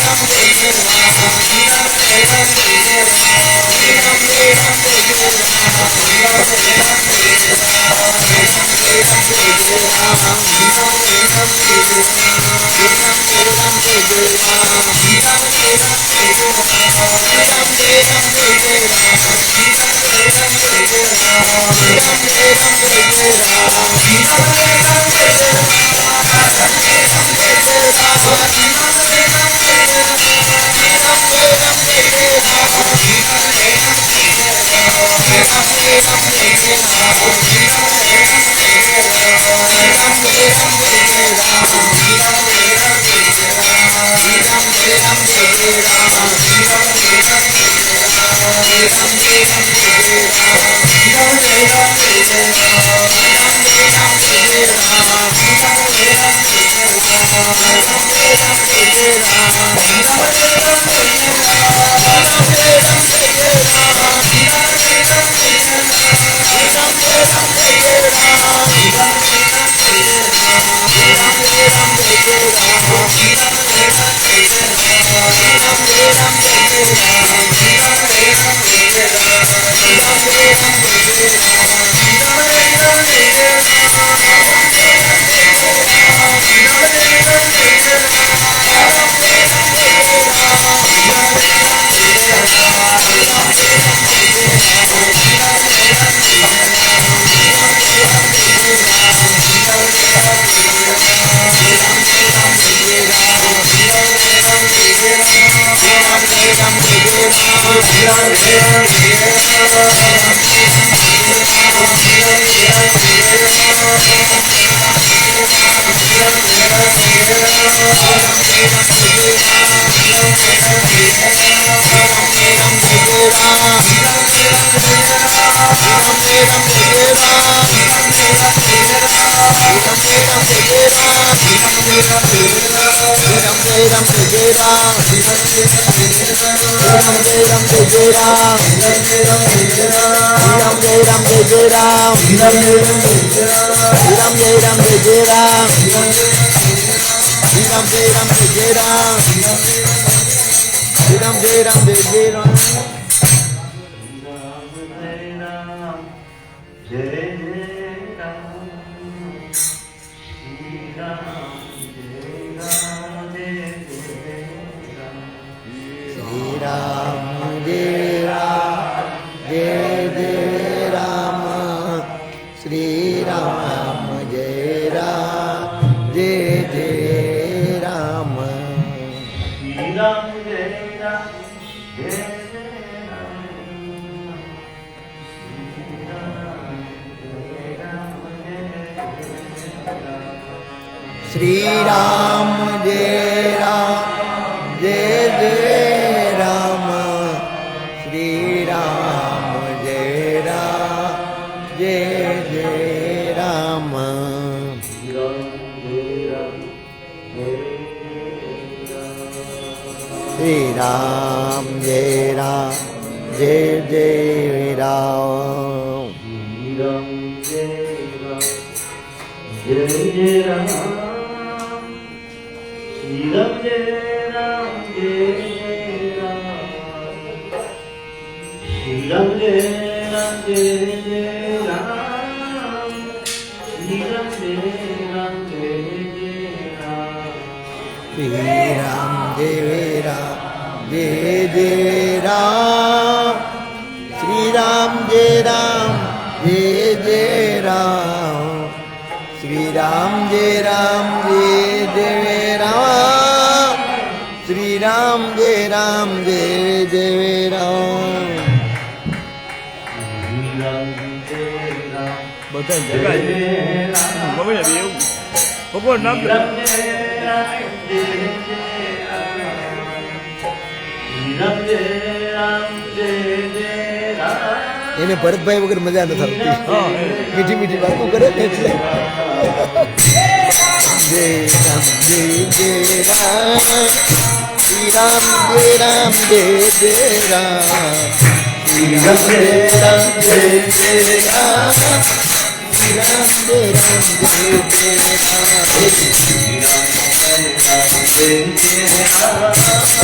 Shri Ram Jai Ram Jai Jai Ram Shri Ram Jai Ram Jai Jai Ram Shri Ram Jai Ram Jai Jai Ram Jai Jai Ram Shri Ram Jai Ram Jai Ram Shri Ram Jai Ram Jai Ram Shri Ram Jai Ram Jai Ram Shri Ram Jai Ram Jai Jai Ram Shri Ram Jai Ram Jai Jai Ram Shri Ram Jai Ram Jai Jai Ram Shri Ram Jai Ram Jai Jai Ram Betul juga ini. Kamu ya dia. Pokok nak. ini Bharat Bhai वगैरह मजा आता था मीठी मीठी बातों करे એટલે जय राम जय राम श्री राम जय राम जय जय राम श्री राम जय राम जय जय राम श्री राम जय राम जय जय Ram Ram Jai Jai Ram Shri Ram Jai Ram Jai Jai Ram Shri Ram Jai Ram Jai Jai Ram Shri Ram Jai Ram Jai Jai Ram Shri Ram Jai Ram Jai Jai Ram Shri Ram Jai Ram Jai Jai Ram Shri Ram Jai Ram Jai Jai Ram Shri Ram Jai Ram Jai Jai Ram Shri Ram Jai Ram Jai Jai Ram Shri Ram Jai Ram Jai Jai Ram Shri Ram Jai Ram Jai Jai Ram Shri Ram Jai Ram Jai Jai Ram Shri Ram Jai Ram Jai Jai Ram Shri Ram Jai Ram Jai Shri Ram Jai Ram Jai Jai Ram Shri Ram Jai Ram Jai Jai Ram Shri Ram Jai Ram Jai Jai Ram Shri Ram Jai Ram Jai Jai Ram Shri Ram Jai Ram Jai Jai Ram Shri Ram Jai Ram Jai Jai Ram Shri Ram Jai Ram Jai Jai Ram Shri Ram Jai Ram Jai Jai Ram Shri Ram Jai Ram Jai Jai Ram Shri Ram Jai Ram Jai Jai Ram Shri Ram Jai Ram Jai Jai Ram Shri Ram Jai Ram Jai Jai Ram Shri Ram Jai Ram Jai Jai Ram Shri Ram Jai Ram Jai Jai Ram Shri Ram Jai Ram Jai Jai Ram Shri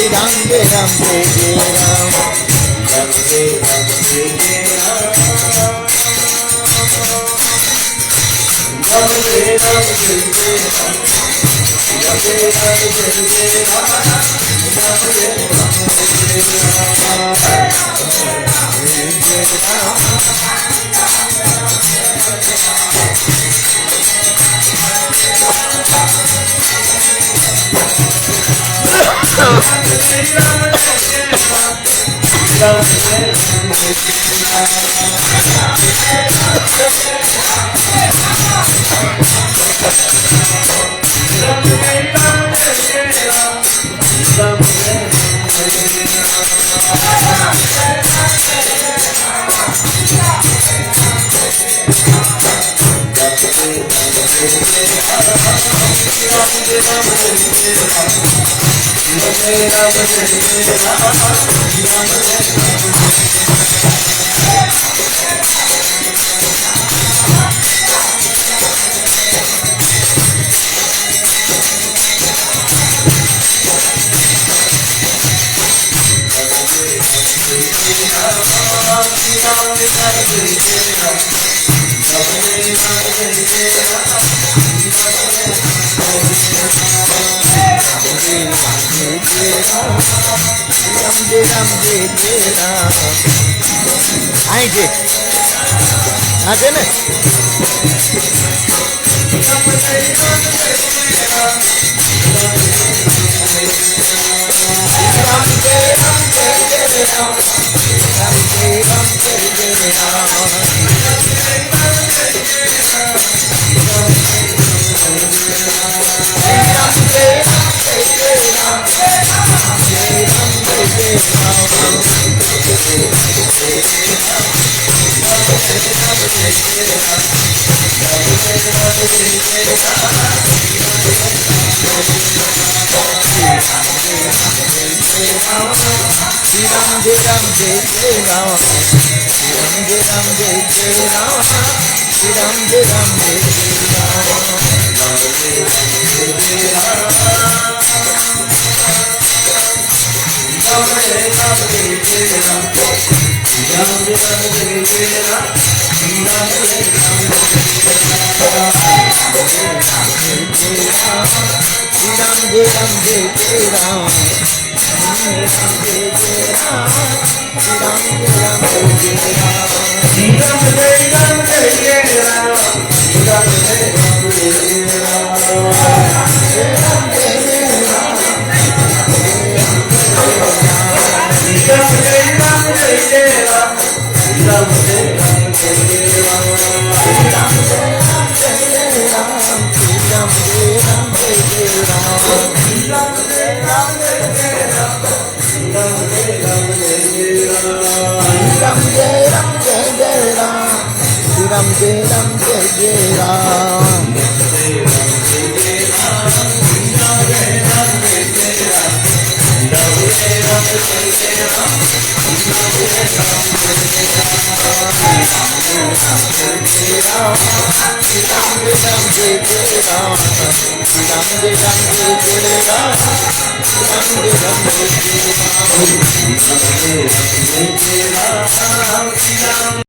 Ram Jai Ram Jai Jai Ram Shri Ram Jai અહીં છે હા છે ને Jai Ram Jai Ram Jai Ram Jai Jai Ram Jai Ram Jai Ram Jai Ram